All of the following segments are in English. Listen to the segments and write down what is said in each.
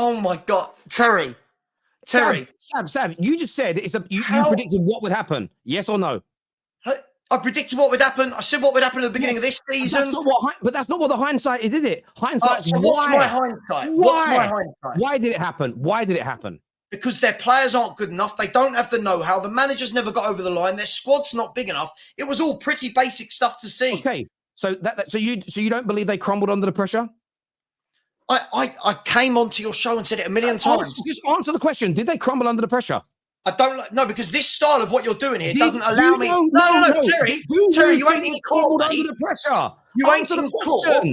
Oh my God, Terry. Sav, you just said you predicted what would happen. Yes or no? I predicted what would happen. I said what would happen at the beginning of this season. But that's not what the hindsight is it? Hindsight's so what's my hindsight? What's my hindsight? Why did it happen? Why did it happen? Because their players aren't good enough. They don't have the know-how. The managers never got over the line. Their squad's not big enough. It was all pretty basic stuff to see. Okay, so you don't believe they crumbled under the pressure? I came onto your show and said it a million times. Just answer the question. Did they crumble under the pressure? I don't know because this style of what you're doing here doesn't allow me. No, Terry, you ain't in court. Under the pressure. You ain't in court.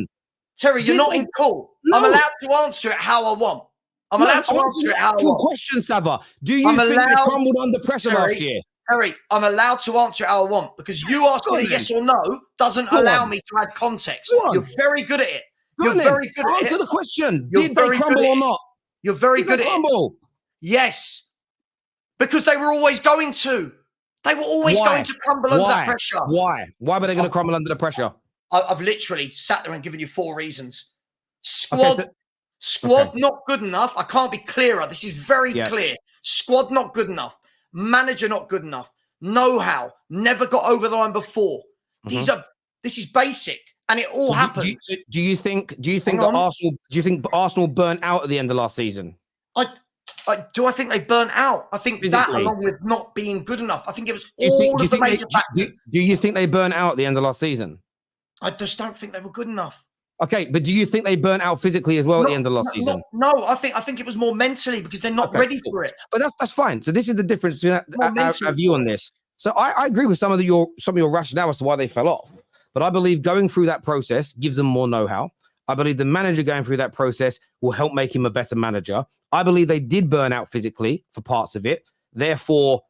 Terry, you're not in court. I'm allowed to answer it how I want. I'm allowed to answer it how I want. Question, Savva. Do you think they crumbled under pressure last year? Terry, I'm allowed to answer it how I want because you asking me yes or no doesn't allow me to add context. You're very good at it. You're very good at it. Answer the question. Did they crumble or not? You're very good at it. Yes. Because they were always going to. They were always going to crumble under that pressure. Why? Why were they going to crumble under the pressure? I've literally sat there and given you 4 reasons. Squad not good enough. I can't be clearer. This is very clear. Squad not good enough. Manager not good enough. Know-how. Never got over the line before. This is basic. And it all happened. Do you think Arsenal burnt out at the end of last season? Do I think they burnt out? I think that along with not being good enough. I think it was all of the major factors. Do you think they burnt out at the end of last season? I just don't think they were good enough. Okay, but do you think they burnt out physically as well at the end of last season? No, I think it was more mentally because they're not ready for it. But that's fine. So this is the difference between our view on this. So I agree with some of your rationale as to why they fell off. But I believe going through that process gives them more know-how. I believe the manager going through that process will help make him a better manager. I believe they did burn out physically for parts of it. Therefore,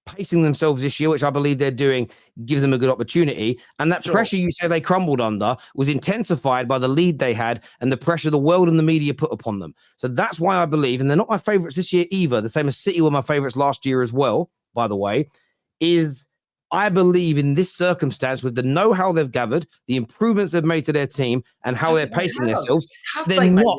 pacing themselves this year, which I believe they're doing, gives them a good opportunity. And that pressure you say they crumbled under was intensified by the lead they had and the pressure the world and the media put upon them. So that's why I believe, and they're not my favourites this year either, the same as City were my favourites last year as well, by the way, is I believe in this circumstance with the know-how they've gathered, the improvements they've made to their team, and how they're pacing themselves, they're not.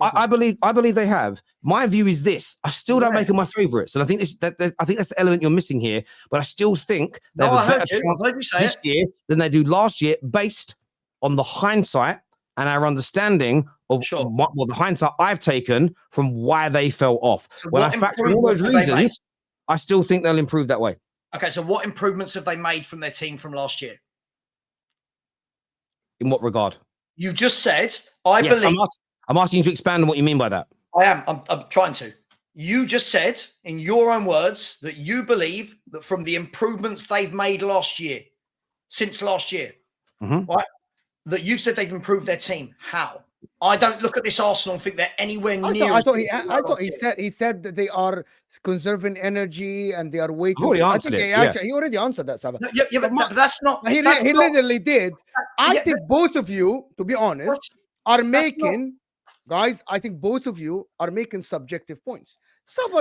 I believe they have. My view is this: I still don't make them my favourites, and I think that's the element you're missing here. But I still think they have a better chance this year than they do last year, based on the hindsight and our understanding of the hindsight I've taken from why they fell off. So when I factor in all those reasons, I still think they'll improve that way. Okay, so what improvements have they made from their team from last year? In what regard? You just said, I believe... I'm asking you to expand on what you mean by that. I am. I'm trying to. You just said, in your own words, that you believe that from the improvements they've made since last year, right? That you've said they've improved their team. How? I don't look at this Arsenal and think they're anywhere near. I thought he said that they are conserving energy and they are waiting. He already answered that, Savva. But that's not. He literally did. I think both of you, to be honest, are making guys. I think both of you are making subjective points.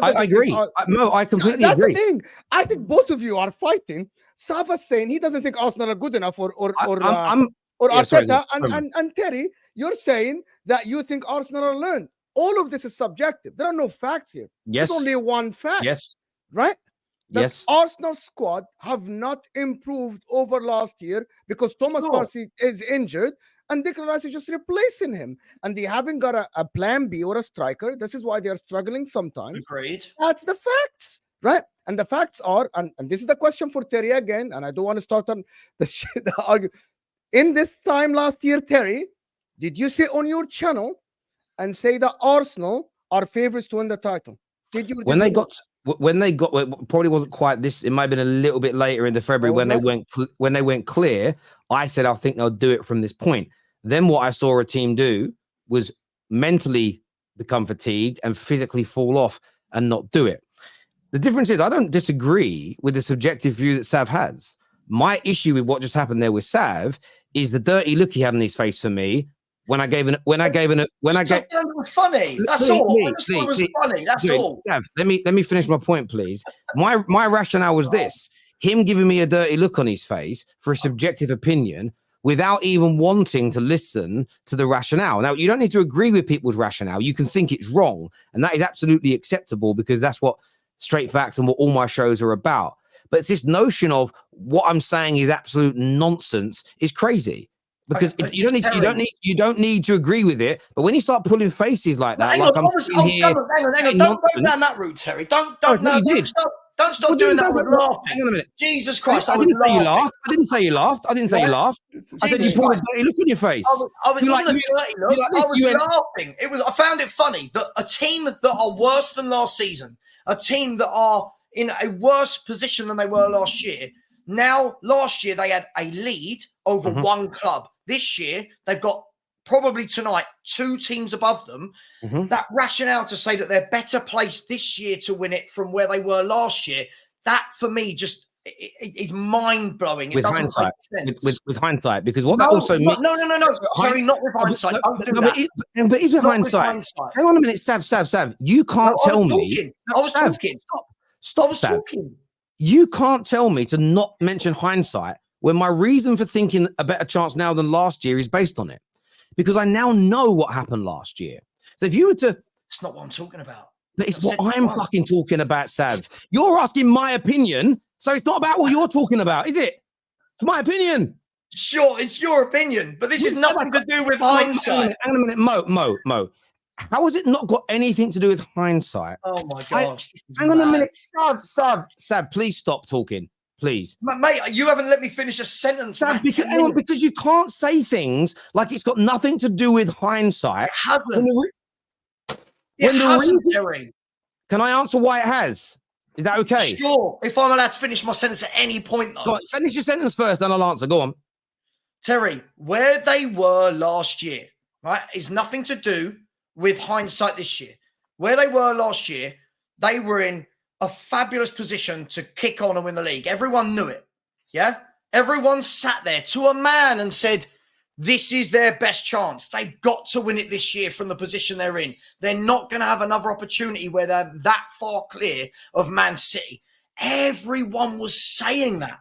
I agree. I completely agree. That's the thing. I think both of you are fighting. Savva's saying he doesn't think Arsenal are good enough, or Arteta, and Terry, you're saying that you think Arsenal are learned. All of this is subjective. There are no facts here. Yes. There's only one fact. Yes. Right? Yes. Arsenal squad have not improved over last year because Thomas Partey is injured and Declan Rice is just replacing him. And they haven't got a plan B or a striker. This is why they are struggling sometimes. Agreed. That's the facts. Right? And the facts are, and this is the question for Terry again, and I don't want to start on the argument. In this time last year, Terry, did you say on your channel and say that Arsenal are favorites to win the title? Did you? When they got, it probably wasn't quite this. It might have been a little bit later in the February when they went clear. I said I think they'll do it from this point. Then what I saw a team do was mentally become fatigued and physically fall off and not do it. The difference is I don't disagree with the subjective view that Sav has. My issue with what just happened there with Sav is the dirty look he had on his face for me when I gave it was funny. That's all. It was funny. That's all. Sav, let me finish my point, please. My rationale was this: him giving me a dirty look on his face for a subjective opinion without even wanting to listen to the rationale. Now, you don't need to agree with people's rationale. You can think it's wrong, and that is absolutely acceptable because that's what Straight Facts and what all my shows are about. But it's this notion of what I'm saying is absolute nonsense is crazy. Because you don't need to agree with it. But when you start pulling faces like that, hang on, don't go down that route, Terry. Don't stop doing that with laughing. Hang on a minute. Jesus Christ, I didn't say you laughed. I didn't say you laughed. I said you pulled a dirty look on your face. I was laughing. I found it funny that a team that are worse than last season, a team that are in a worse position than they were last year. Now, last year they had a lead over one club. This year, they've got probably tonight 2 teams above them. That rationale to say that they're better placed this year to win it from where they were last year, that for me just is mind blowing. It doesn't make sense. With hindsight, because what that also means. No. Sorry, not with hindsight. Don't do that. But it's with hindsight. Hang on a minute, Sav. You can't tell me. I was talking. Stop, Sav. You can't tell me to not mention hindsight when my reason for thinking a better chance now than last year is based on it. Because I now know what happened last year. So if you were to... It's not what I'm talking about. But it's what I'm fucking talking about, Sav. You're asking my opinion, so it's not about what you're talking about, is it? It's my opinion. Sure, it's your opinion, but this is nothing to do with hindsight. Hang on a minute, Mo. How has it not got anything to do with hindsight? Oh my gosh. Hang on a minute. Sav, please stop talking. Please. Mate, you haven't let me finish a sentence. Sav, because you can't say things like it's got nothing to do with hindsight. It hasn't. Terry. Can I answer why it has? Is that okay? Sure. If I'm allowed to finish my sentence at any point, though. Go on, finish your sentence first, then I'll answer. Go on. Terry, where they were last year, right, is nothing to do with hindsight this year. Where they were last year, they were in a fabulous position to kick on and win the league. Everyone knew it. Yeah? Everyone sat there to a man and said, this is their best chance. They've got to win it this year from the position they're in. They're not going to have another opportunity where they're that far clear of Man City. Everyone was saying that.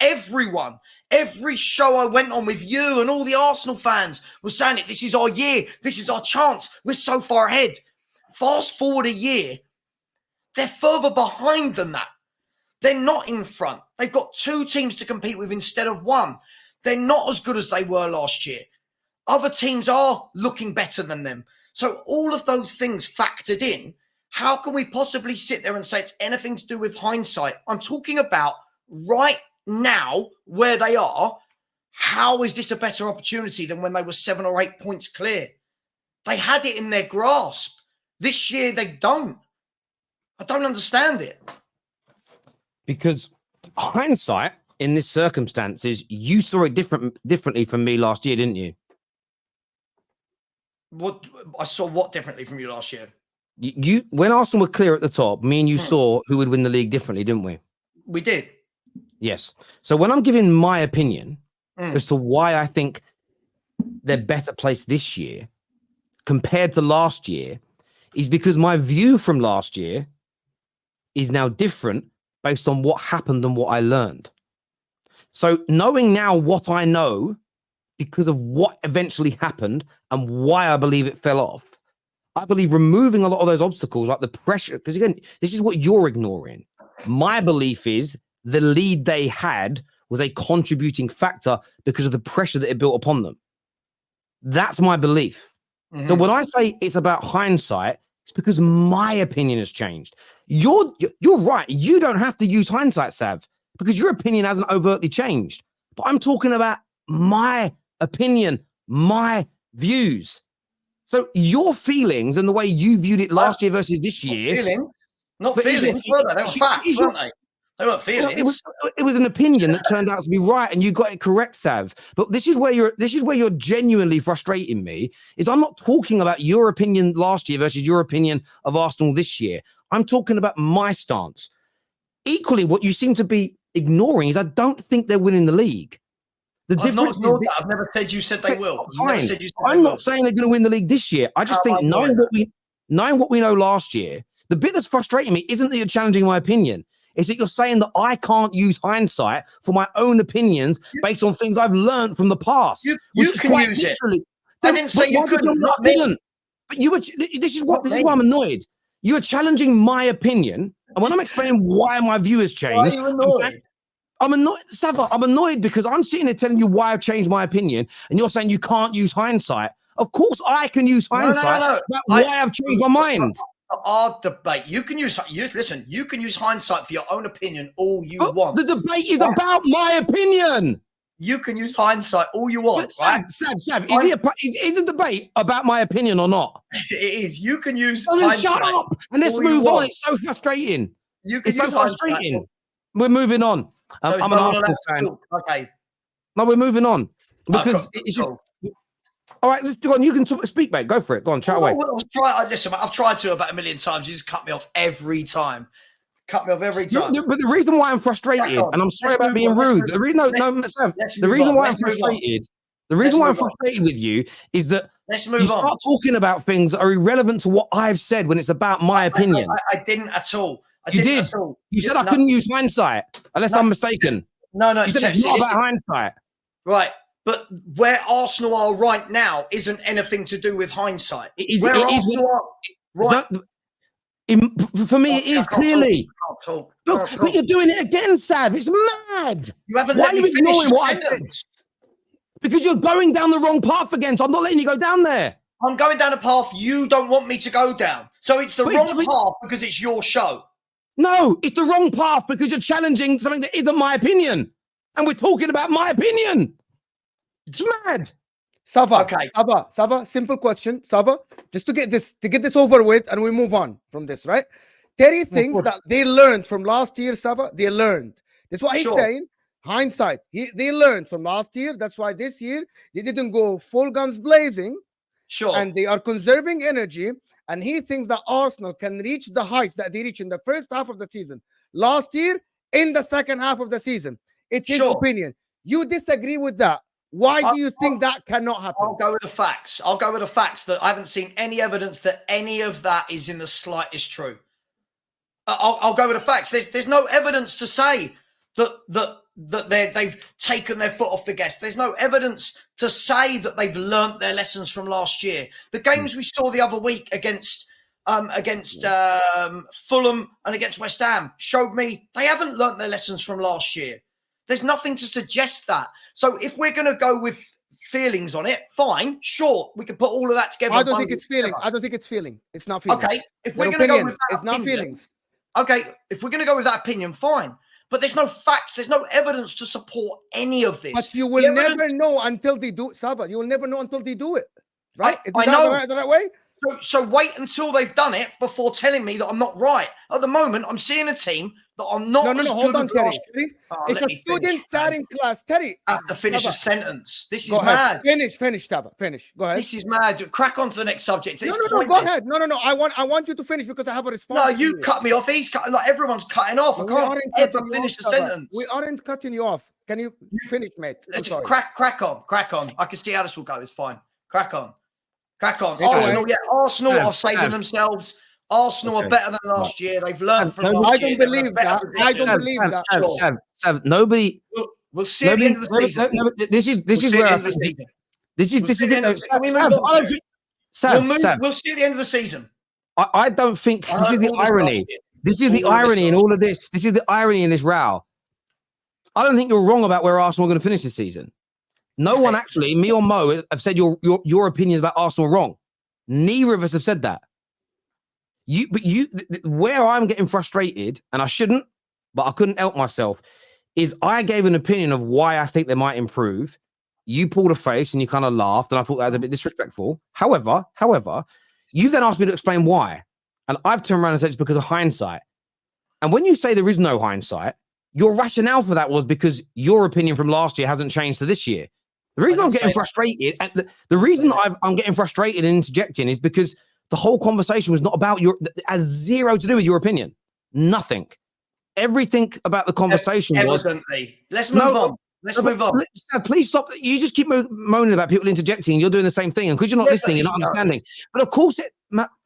Everyone. Every show I went on with you and all the Arsenal fans was saying it. This is our year. This is our chance. We're so far ahead. Fast forward a year. They're further behind than that. They're not in front. They've got 2 teams to compete with instead of 1. They're not as good as they were last year. Other teams are looking better than them. So all of those things factored in, how can we possibly sit there and say it's anything to do with hindsight? I'm talking about right now where they are. How is this a better opportunity than when they were 7 or 8 points clear? They had it in their grasp. This year they don't. I don't understand it. Because hindsight in this circumstances, you saw it differently from me last year, didn't you? What I saw what differently from you last year? You when Arsenal were clear at the top, me and you saw who would win the league differently, didn't we? We did. Yes. So when I'm giving my opinion as to why I think they're better placed this year compared to last year, is because my view from last year is now different based on what happened and what I learned. So knowing now what I know because of what eventually happened and why I believe it fell off, I believe removing a lot of those obstacles, like the pressure, because again, this is what you're ignoring. My belief is the lead they had was a contributing factor because of the pressure that it built upon them. That's my belief. So when I say it's about hindsight, it's because my opinion has changed. You're right. You don't have to use hindsight, Sav, because your opinion hasn't overtly changed. But I'm talking about my opinion, my views. So your feelings and the way you viewed it last year versus this year. Not feelings, were they? They were facts, weren't they? They weren't feelings. It was an opinion that turned out to be right, and you got it correct, Sav. But this is where you're genuinely frustrating me. Is I'm not talking about your opinion last year versus your opinion of Arsenal this year. I'm talking about my stance. Equally, what you seem to be ignoring is I don't think they're winning the league. I've not ignored that. I've never said you said they will. I'm not saying they're going to win the league this year. I just think knowing what we know last year, the bit that's frustrating me isn't that you're challenging my opinion. is that you're saying that I can't use hindsight for my own opinions based on things I've learned from the past. You can use it. I didn't say you couldn't. Not me. But you were. This is why I'm annoyed. You're challenging my opinion, and when I'm explaining why my view has changed, why are you annoyed? I'm annoyed, Savva. I'm annoyed because I'm sitting there telling you why I've changed my opinion, and you're saying you can't use hindsight. Of course, I can use hindsight. No. That's why I've changed my mind. Our debate. You can use. Listen. You can use hindsight for your own opinion all you want. The debate is about my opinion. You can use hindsight all you want, right? Sav, is a debate about my opinion or not? It is. You can use hindsight. Shut up and let's move on. It's so frustrating. It's so frustrating. We're moving on. I'm an Arsenal fan. Okay. No, we're moving on because it's just. All right, go on. You can speak, mate. Go for it. Go on, chat away. Listen, I've tried to about a million times. You just cut me off every time. Cut me off every time. But the reason why I'm frustrated, and I'm sorry about being rude. The reason why I'm frustrated with you is that you start talking about things that are irrelevant to what I've said when it's about my opinion. I didn't at all. You did. You said I couldn't use hindsight, unless I'm mistaken. No. You said it's not about hindsight. Right. But where Arsenal are right now isn't anything to do with hindsight. For me, it is clearly. But you're doing it again, Sav. It's mad. You haven't let me finish what I said. Because you're going down the wrong path again, so I'm not letting you go down there. I'm going down a path you don't want me to go down. So it's the wrong path because it's your show. No, it's the wrong path because you're challenging something that isn't my opinion. And we're talking about my opinion. It's mad. Savva, Savva, simple question. Savva, just to get this over with and we move on from this, right? Terry thinks that they learned from last year, Savva. They learned. That's what he's saying. Hindsight. They learned from last year. That's why this year they didn't go full guns blazing. Sure. And they are conserving energy. And he thinks that Arsenal can reach the heights that they reached in the first half of the season last year in the second half of the season. It's his opinion. You disagree with that. Why do you think that cannot happen? I'll go with the facts. I'll go with the facts that I haven't seen any evidence that any of that is in the slightest true. I'll go with the facts. There's no evidence to say that they've taken their foot off the gas. There's no evidence to say that they've learnt their lessons from last year. The games we saw the other week against Fulham and against West Ham showed me they haven't learnt their lessons from last year. There's nothing to suggest that. So if we're going to go with feelings on it, fine, sure, we can put all of that together. I don't think it's feeling. I don't think it's feeling. It's not feeling. Okay, if we're going to go with that it's not feelings. Okay, if we're going to go with that opinion, fine. But there's no facts. There's no evidence to support any of this. But you will never know until they do it, Savva. You will never know until they do it. Right? I know. The right way? So wait until they've done it before telling me that I'm not right. At the moment, I'm seeing a team that I'm not as hold good on, as Terry. last year. It's a student sat in class. Terry. I have to finish a sentence. This is mad. mad. Finish, Savva. Finish. Go ahead. This is mad. Crack on to the next subject. No, go ahead. No. I want you to finish because I have a response. No, you cut me off. He's cutting. Like everyone's cutting off. I can't ever finish the sentence. We aren't cutting you off. Can you finish, mate? Let's crack on. I can see how this will go. It's fine. Crack on. Arsenal are saving themselves. Arsenal are better than last year. They've learned from last year. I don't believe that. Nobody. We'll see at the end of the season. This is where we'll see at the end of the season. I don't think this is the irony. This is the irony in all of this. This is the irony in this row. I don't think you're wrong about where Arsenal are going to finish this season. No one actually, me or Mo, have said your opinions about Arsenal wrong. Neither of us have said that. Where I'm getting frustrated, and I shouldn't, but I couldn't help myself, is I gave an opinion of why I think they might improve. You pulled a face and you kind of laughed, and I thought that was a bit disrespectful. However, you then asked me to explain why, and I've turned around and said it's because of hindsight. And when you say there is no hindsight, your rationale for that was because your opinion from last year hasn't changed to this year. The reason I'm getting frustrated, and the reason I'm getting frustrated and interjecting is because the whole conversation was not about has zero to do with your opinion. Nothing. Everything about the conversation was. Let's move on. Let's move on. Please stop. You just keep moaning about people interjecting. You're doing the same thing, and because you're not listening, you're not understanding. But of course,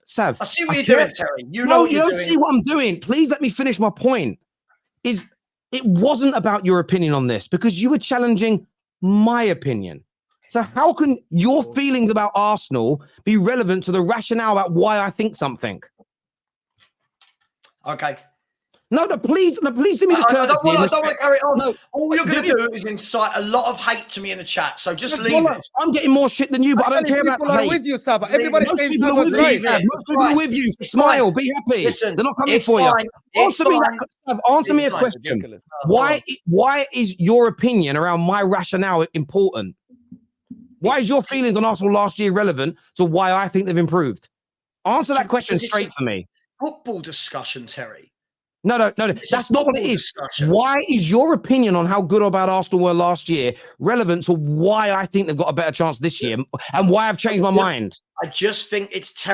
Sav. I see what you're doing, Terry. You know you don't see what I'm doing. Please let me finish my point. is it wasn't about your opinion on this because you were challenging my opinion. So how can your feelings about Arsenal be relevant to the rationale about why I think something? Okay. No, please do me the courtesy. I don't want to carry on. No, all you're going to do is incite a lot of hate to me in the chat. So just leave it. I'm getting more shit than you, but Actually, I don't care about people are hate. with you, Savva. Everybody's saying Savva's right. right. Most people are with you. Smile, be happy. Listen, they're not coming for you. Answer me a question. Why is your opinion around my rationale important? Why is your feelings on Arsenal last year relevant to why I think they've improved? Answer that question straight for me. Football discussion, Terry. No. That's not what it is. Discussion. Why is your opinion on how good or bad Arsenal were last year relevant to why I think they've got a better chance this year and why I've changed my mind? I just think it's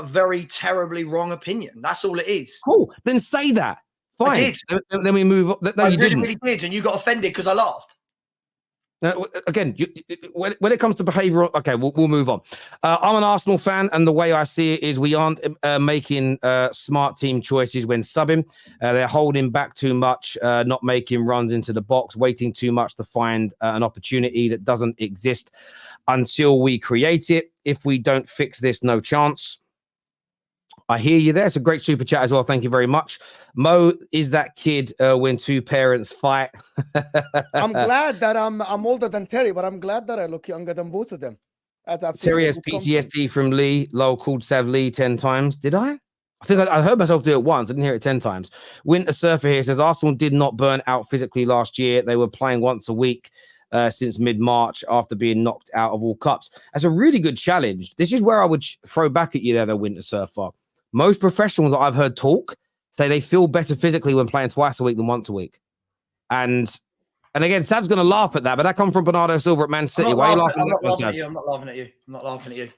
very terribly wrong opinion. That's all it is. Cool. Then say that. Fine. I did. Then we move on. No, you didn't. Really did, and you got offended because I laughed. Again, when it comes to behavioural, okay, we'll move on. I'm an Arsenal fan, and the way I see it is we aren't making smart team choices when subbing. They're holding back too much, not making runs into the box, waiting too much to find an opportunity that doesn't exist until we create it. If we don't fix this, no chance. I hear you there. It's a great super chat as well. Thank you very much. Mo is that kid when two parents fight. I'm glad that I'm older than Terry, but I'm glad that I look younger than both of them. Terry has PTSD from Lee. Lol called Sav Lee 10 times. Did I? I think I heard myself do it once. I didn't hear it 10 times. Winter Surfer here says Arsenal did not burn out physically last year. They were playing once a week since mid-March after being knocked out of all cups. That's a really good challenge. This is where I would throw back at you there, the Winter Surfer. Most professionals that I've heard talk say they feel better physically when playing twice a week than once a week. And again, Sav's going to laugh at that, but that comes from Bernardo Silva at Man City. Why are you laughing? I'm not laughing at you. I'm not laughing at you.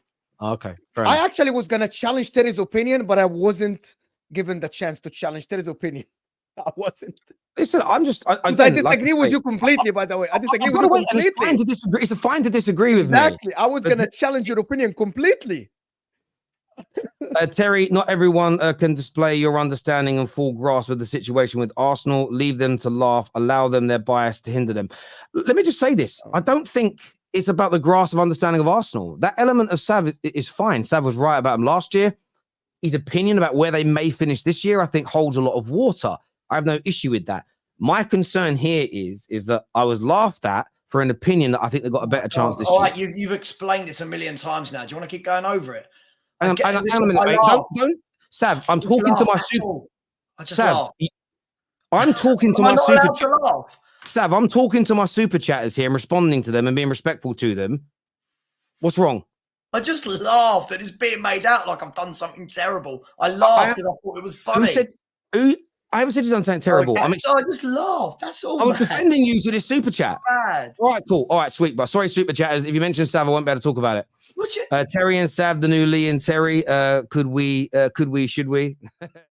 Okay. I actually was going to challenge Terry's opinion, but I wasn't given the chance to challenge Terry's opinion. I wasn't. Listen, I disagree with you completely, by the way. I disagree with you completely. It's fine to disagree. It's fine to disagree with me. Exactly. I was going to challenge your opinion completely. Terry, not everyone can display your understanding and full grasp of the situation with Arsenal. Leave them to laugh. Allow them their bias to hinder them. Let me just say this. I don't think it's about the grasp of understanding of Arsenal. That element of Sav is fine. Sav was right about him last year. His opinion about where they may finish this year, I think, holds a lot of water. I have no issue with that. My concern here is that I was laughed at for an opinion that I think they've got a better chance this year. All right, you've explained this a million times now. Do you want to keep going over it? Sav, I'm talking to my super. I just laugh. I'm talking to my super. Sav, I'm talking to my super chatters here and responding to them and being respectful to them. What's wrong? I just laughed that it's being made out like I've done something terrible. I laughed because I thought it was funny. I haven't said you've done something terrible. I just laughed. That's all. I was defending you to this super chat. Bad. All right, cool. All right, sweet. But sorry, super chatters. If you mentioned Sav, I won't be able to talk about it. Terry and Sav, the new Lee and Terry. Should we?